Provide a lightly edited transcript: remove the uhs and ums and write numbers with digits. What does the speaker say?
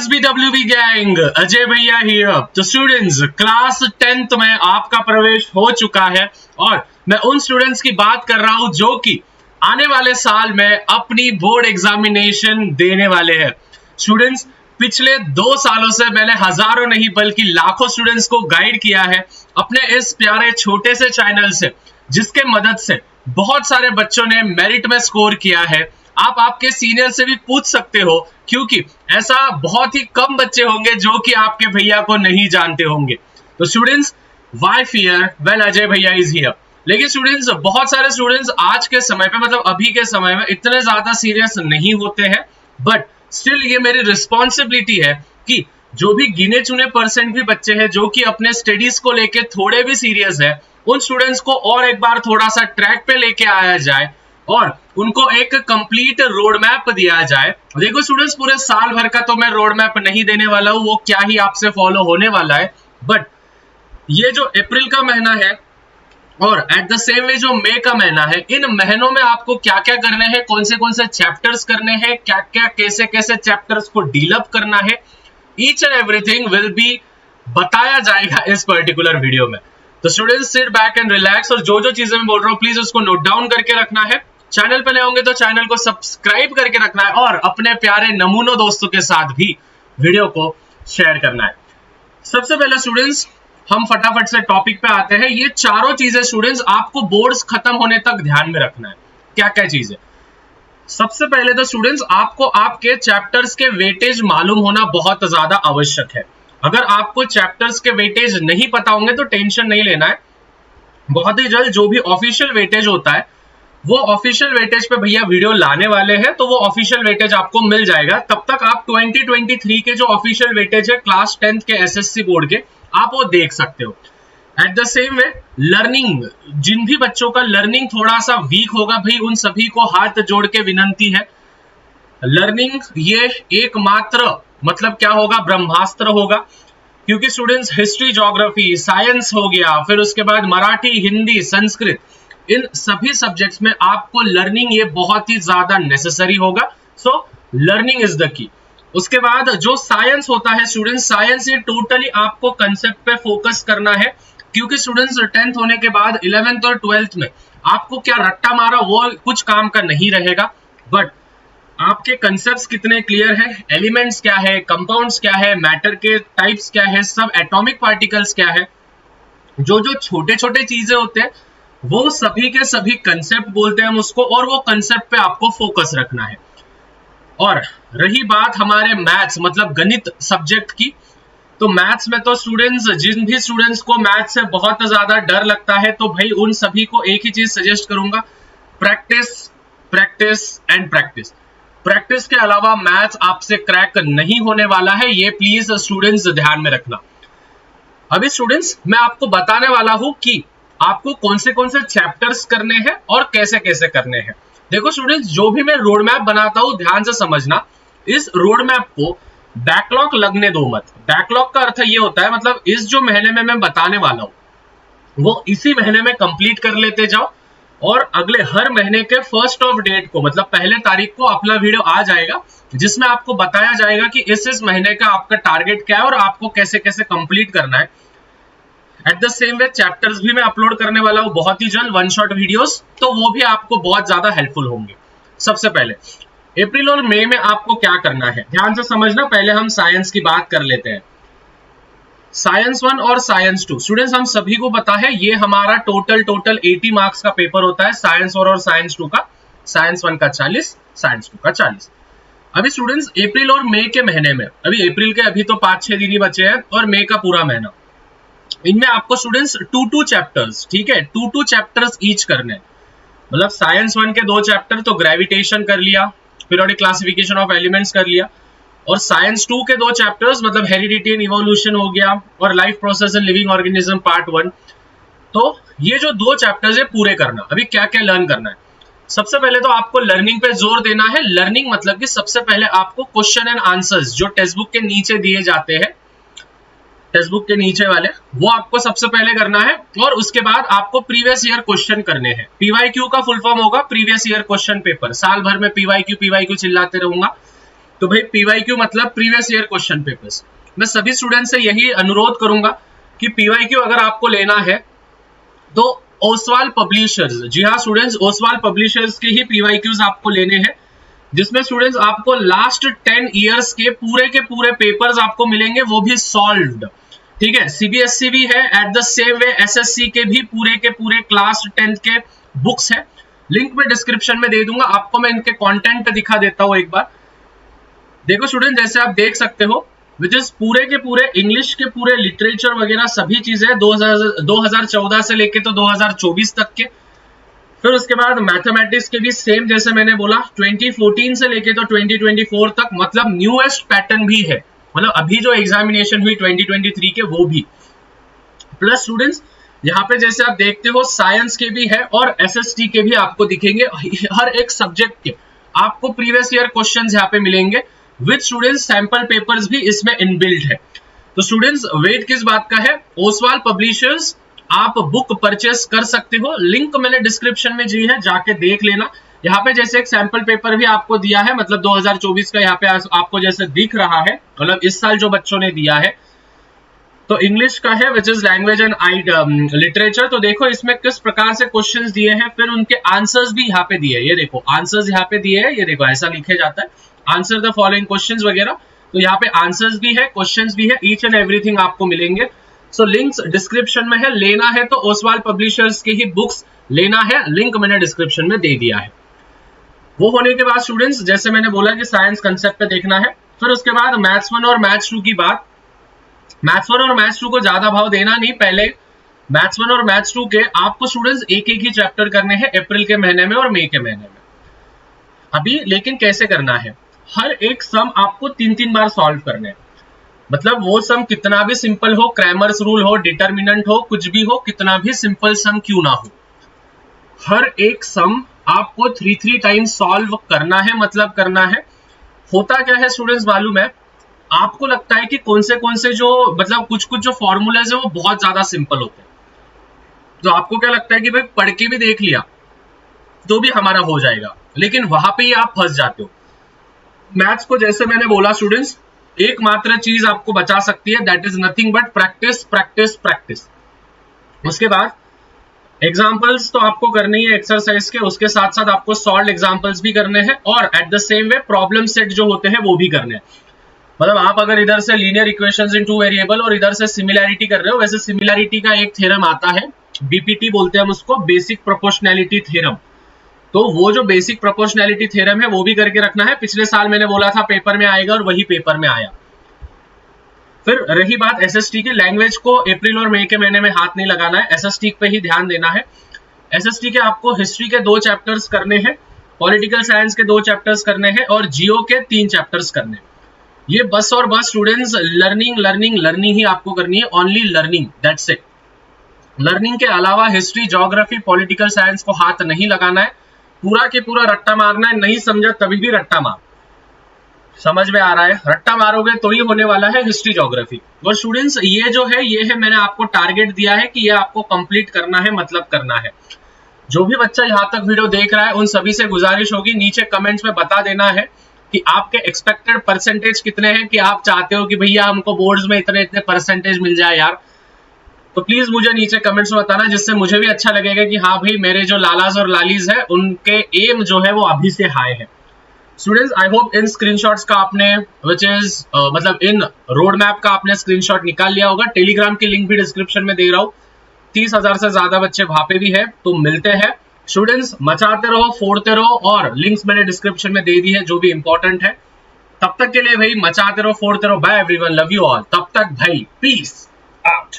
SBWB gang, Ajay भैया here. तो students, class 10th में आपका प्रवेश हो चुका है और मैं उन स्टूडेंट्स की बात कर रहा हूं जो कि आने वाले साल में अपनी बोर्ड एग्जामिनेशन देने वाले हैं। स्टूडेंट्स, पिछले 2 सालों से मैंने हजारों नहीं बल्कि लाखों स्टूडेंट्स को गाइड किया है अपने इस प्यारे छोटे से चैनल से, जिसके मदद से बहुत सारे बच्चों ने मेरिट में स्कोर किया है। आप आपके सीनियर से भी पूछ सकते हो, क्योंकि ऐसा बहुत ही कम बच्चे होंगे जो कि आपके भैया को नहीं जानते होंगे। तो students, why fear when Ajay भैया इज हियर। लेकिन स्टूडेंट्स, बहुत सारे स्टूडेंट्स आज के समय पे, मतलब अभी के समय में इतने ज्यादा सीरियस नहीं होते हैं, बट स्टिल ये मेरी रिस्पॉन्सिबिलिटी है कि जो भी गिने चुने परसेंट भी बच्चे हैं जो कि अपने स्टडीज को लेके थोड़े भी सीरियस है, उन स्टूडेंट्स को और एक बार थोड़ा सा ट्रैक पे लेके आया जाए और उनको एक कंप्लीट रोड मैप दिया जाए। देखो स्टूडेंट्स, पूरे साल भर का तो मैं रोड मैप नहीं देने वाला हूं, वो क्या ही आपसे फॉलो होने वाला है, बट ये जो अप्रैल का महीना है और एट द सेम वे जो मई का महीना है, इन महीनों में आपको क्या क्या करने हैं, कौन से चैप्टर्स करने हैं, क्या क्या कैसे चैप्टर्स को डीलअप करना है, each and everything will be बताया जाएगा इस पर्टिकुलर वीडियो में। तो students, sit back and relax और जो चीजें मैं बोल रहा हूँ प्लीज उसको नोट डाउन करके रखना है। चैनल पे नए होंगे तो चैनल को सब्सक्राइब करके रखना है और अपने प्यारे नमूनों दोस्तों के साथ भी वीडियो को शेयर करना है। सबसे पहले स्टूडेंट्स, हम फटाफट से टॉपिक पे आते हैं। ये चारों चीजें स्टूडेंट्स आपको बोर्ड्स खत्म होने तक ध्यान में रखना है। क्या क्या चीजें? सबसे पहले तो स्टूडेंट्स, आपको आपके चैप्टर्स के वेटेज मालूम होना बहुत ज्यादा आवश्यक है। अगर आपको चैप्टर्स के वेटेज नहीं पता होंगे तो टेंशन नहीं लेना है, बहुत ही जल्द जो भी ऑफिशियल वेटेज होता है वो ऑफिशियल वेटेज पे भैया वीडियो लाने वाले हैं, तो वो ऑफिशियल वेटेज आपको मिल जाएगा। तब तक आप 2023 के जो ऑफिशियल वेटेज है क्लास 10th के एसएससी बोर्ड के, आप वो देख सकते हो। At the same way learning, जिन भी बच्चों का लर्निंग थोड़ा सा वीक होगा भाई, उन सभी को हाथ जोड़ के विनंती है, लर्निंग ये एकमात्र मतलब क्या होगा, ब्रह्मास्त्र होगा। क्योंकि स्टूडेंट्स, हिस्ट्री, ज्योग्राफी, साइंस हो गया, फिर उसके बाद मराठी, हिंदी, संस्कृत, इन सभी सब्जेक्ट्स में आपको लर्निंग ये बहुत ही ज्यादा नेसेसरी होगा। So learning is the key. उसके बाद जो साइंस होता है स्टूडेंट्स, साइंस ये टोटली आपको कंसेप्ट पे फोकस करना है, क्योंकि स्टूडेंट्स 10th होने के बाद 11th और 12th में आपको क्या रट्टा मारा वो कुछ काम का नहीं रहेगा, बट आपके कंसेप्ट्स कितने क्लियर है, एलिमेंट्स क्या है, कंपाउंड्स क्या है, मैटर के टाइप्स क्या है, सब एटॉमिक पार्टिकल्स क्या है, जो छोटे छोटे चीजें होते हैं वो सभी के सभी कंसेप्ट बोलते हैं हम उसको, और वो कंसेप्ट पे आपको फोकस रखना है। और रही बात हमारे मैथ्स मतलब गणित सब्जेक्ट की, तो मैथ्स में तो स्टूडेंट्स, जिन भी स्टूडेंट्स को मैथ्स से बहुत ज्यादा डर लगता है, तो भाई उन सभी को एक ही चीज सजेस्ट करूंगा, practice practice and practice. Practice के अलावा मैथ्स आपसे क्रैक नहीं होने वाला है, ये प्लीज स्टूडेंट्स ध्यान में रखना। अभी स्टूडेंट्स, मैं आपको बताने वाला हूं कि आपको कौन से चैप्टर्स करने हैं और कैसे कैसे करने हैं। देखो स्टूडेंट्स, जो भी मैं रोड मैप बनाता हूं ध्यान से समझना, इस रोड मैप को बैकलॉग लगने दो मत। बैकलॉग का अर्थ ये होता है, मतलब इस जो महीने में मैं बताने वाला हूं वो इसी महीने में कंप्लीट कर लेते जाओ, और अगले हर महीने के 1st ऑफ डेट को, मतलब पहले तारीख को अपना वीडियो आ जाएगा जिसमें आपको बताया जाएगा कि इस महीने का आपका टारगेट क्या है और आपको कैसे कैसे कंप्लीट करना है। Eight the same way chapters भी मैं अपलोड करने वाला हूं बहुत ही जल्द, 1 शॉट वीडियोस, तो वो भी आपको बहुत ज्यादा हेल्पफुल होंगे। सबसे पहले अप्रैल और मई में आपको क्या करना है ध्यान से समझना। पहले हम साइंस की बात कर लेते हैं। साइंस 1 और साइंस 2 स्टूडेंट्स, हम सभी को पता है ये हमारा टोटल 80 मार्क्स का पेपर होता है, साइंस और साइंस 2 का। साइंस 1 का 40, साइंस 2 का 40। अभी स्टूडेंट्स, अप्रैल और मई के महीने में, अभी अप्रैल के अभी तो 5-6 दिन ही बचे हैं और मई का पूरा महीना, इनमें आपको स्टूडेंट्स 2 चैप्टर्स, ठीक है, 2 चैप्टर्स ईच करने। मतलब साइंस 1 के 2 चैप्टर तो ग्रेविटेशन कर लिया, पीरियोडिक क्लासिफिकेशन ऑफ एलिमेंट्स कर लिया, और साइंस 2 के 2 चैप्टर्स मतलब हेरिडिटी एंड इवोल्यूशन हो गया और life process in living organism part 1। तो ये जो 2 चैप्टर्स है पूरे करना। अभी क्या क्या लर्न करना है, सबसे पहले तो आपको लर्निंग पे जोर देना है। लर्निंग मतलब कि सबसे पहले आपको क्वेश्चन एंड आंसर्स जो टेक्स्ट बुक के नीचे दिए जाते हैं, टेक्स्ट बुक के नीचे वाले, वो आपको सबसे पहले करना है, और उसके बाद आपको प्रीवियस ईयर क्वेश्चन करने हैं। पीवाईक्यू का फुल फॉर्म होगा प्रीवियस ईयर क्वेश्चन पेपर। साल भर में पीवाईक्यू चिल्लाते रहूंगा, तो भाई पीवाईक्यू मतलब प्रीवियस ईयर क्वेश्चन पेपर्स। मैं सभी स्टूडेंट से यही अनुरोध करूंगा कि पीवाईक्यू अगर आपको लेना है तो ओसवाल पब्लिशर्स, जी हाँ स्टूडेंट्स, ओसवाल पब्लिशर्स के ही पीवाईक्यूज आपको लेने हैं, जिसमें स्टूडेंट्स आपको लास्ट 10 इयर्स के पूरे पेपर्स आपको मिलेंगे, वो भी सॉल्व्ड। ठीक है, सीबीएसई भी है, eight the same way SSC के भी पूरे क्लास 10 के बुक्स है। लिंक में डिस्क्रिप्शन में दे दूंगा आपको, मैं इनके कंटेंट दिखा देता हूं एक बार। देखो स्टूडेंट, जैसे आप देख सकते हो, विच इज पूरे के पूरे इंग्लिश के पूरे लिटरेचर वगैरह सभी चीजें 2014 से लेके तो 2024 तक के। फिर उसके बाद मैथमेटिक्स के भी सेम, जैसे मैंने बोला 2014 से लेके तो 2024 तक, मतलब न्यूएस्ट पैटर्न भी है, मतलब अभी जो एग्जामिनेशन हुई 2023 के वो भी। प्लस स्टूडेंट्स यहाँ पे जैसे आप देखते हो साइंस के भी है और एसएसटी के भी आपको दिखेंगे, हर एक सब्जेक्ट के आपको प्रीवियस ईयर क्वेश्चंस यहाँ पे मिलेंगे विद स्टूडेंट्स सैंपल पेपर्स भी इसमें इनबिल्ट है। तो स्टूडेंट्स वेट किस बात का है, ओसवाल पब्लिशर्स आप बुक परचेस कर सकते हो, लिंक मैंने डिस्क्रिप्शन में दी है, जाके देख लेना। यहाँ पे जैसे एक सैंपल पेपर भी आपको दिया है, मतलब 2024 का यहाँ पे आपको जैसे दिख रहा है, मतलब इस साल जो बच्चों ने दिया है, तो इंग्लिश का है which is language and literature. तो देखो इसमें किस प्रकार से क्वेश्चंस दिए हैं, फिर उनके आंसर्स भी यहाँ पे दिए हैं, ये देखो आंसर्स यहाँ पे दिए हैं, ये देखो ऐसा लिखे जाता है आंसर द फॉलोइंग क्वेश्चंस वगैरह। तो यहाँ पे आंसर्स भी है, क्वेश्चंस भी है, ईच एंड एवरीथिंग आपको मिलेंगे। सो लिंक्स डिस्क्रिप्शन में है, लेना है तो ओसवाल पब्लिशर्स के ही बुक्स लेना है, लिंक मैंने डिस्क्रिप्शन में दे दिया है। वो होने के बाद स्टूडेंट्स जैसे मैंने बोला कि साइंस कंसेप्ट पे देखना है, फिर उसके बाद मैथ्स 1 और मैथ्स 2 की बात। मैथ्स 1 और मैथ्स 2 को ज्यादा भाव देना नहीं, पहले मैथ्स 1 और मैथ्स 2 के आपको स्टूडेंट्स एक ही चैप्टर करने हैं अप्रैल के महीने में और मई के महीने में अभी। लेकिन कैसे करना है, हर एक सम आपको 3 बार सॉल्व करने हैं, मतलब वो सम कितना भी सिंपल हो, क्रैमर्स रूल हो, डिटर्मिनेंट हो, कुछ भी हो, कितना भी सिंपल सम क्यों ना हो, हर एक सम आपको 3 टाइम्स सॉल्व करना है, मतलब करना है। होता क्या है स्टूडेंट्स मालूम है, आपको लगता है कि कौन से जो मतलब कुछ जो फॉर्मूलाज है वो बहुत ज्यादा सिंपल होते हैं, तो आपको क्या लगता है कि भाई पढ़ के भी देख लिया तो भी हमारा हो जाएगा, लेकिन वहां पे ही आप फंस जाते हो। मैथ्स को जैसे मैंने बोला स्टूडेंट्स, एकमात्र चीज आपको बचा सकती है, that is nothing but practice practice practice. उसके बाद एग्जाम्पल्स तो आपको करनी है एक्सरसाइज के, उसके साथ साथ आपको सॉल्व एग्जाम्पल्स भी करने हैं और eight the same way problem set जो होते हैं वो भी करने हैं। मतलब आप अगर इधर से लीनियर इक्वेशंस इन 2 वेरिएबल और इधर से सिमिलैरिटी कर रहे हो, वैसे सिमिलैरिटी का एक थ्योरम आता है, बीपीटी बोलते हैं हम उसको, बेसिक प्रोपोर्शनैलिटी थ्योरम। तो वो जो बेसिक प्रोपोर्शनैलिटी थ्योरम है वो भी करके रखना है, पिछले साल मैंने बोला था पेपर में आएगा और वही पेपर में आया। फिर रही बात एसएसटी की, लैंग्वेज को अप्रैल और मई के महीने में हाथ नहीं लगाना है, एसएसटी पे ही ध्यान देना है। एसएसटी के आपको हिस्ट्री के 2 चैप्टर्स करने हैं, पॉलिटिकल साइंस के 2 चैप्टर्स करने हैं और जियो के 3 चैप्टर्स करने हैं। ये बस और बस स्टूडेंट्स लर्निंग लर्निंग लर्निंग ही आपको करनी है, only learning, that's it. Learning के अलावा हिस्ट्री, ज्योग्राफी, पॉलिटिकल साइंस को हाथ नहीं लगाना है, पूरा के पूरा रट्टा मारना है, नहीं समझा तभी भी रट्टा मार। समझ में आ रहा है, रट्टा मारोगे तो ही होने वाला है हिस्ट्री ज्योग्राफी। और स्टूडेंट्स ये जो है ये है, मैंने आपको टारगेट दिया है कि ये आपको कंप्लीट करना है, मतलब करना है। जो भी बच्चा यहाँ तक वीडियो देख रहा है उन सभी से गुजारिश होगी नीचे कमेंट्स में बता देना है कि आपके एक्सपेक्टेड परसेंटेज कितने हैं, कि आप चाहते हो कि भैया हमको बोर्ड्स में इतने परसेंटेज मिल जाए यार। तो प्लीज मुझे नीचे कमेंट्स में बताना, जिससे मुझे भी अच्छा लगेगा कि हाँ भाई मेरे जो लालाज और लालीज है उनके एम जो है वो अभी से हाई है। Students I hope in screenshots का आपने विच इज मतलब इन रोड मैप का आपने स्क्रीनशॉट निकाल लिया होगा। टेलीग्राम की लिंक भी डिस्क्रिप्शन में दे रहा हूँ, 30,000 से ज्यादा बच्चे वहां पे भी है, तो मिलते हैं। स्टूडेंट्स मचाते रहो, फोड़ते रहो, और लिंक्स मैंने डिस्क्रिप्शन में दे दी है जो भी इंपॉर्टेंट है। तब तक के लिए भाई मचाते रहो, फोड़ते रहो। Bye everyone, love you all. तब तक भाई पीस आउट।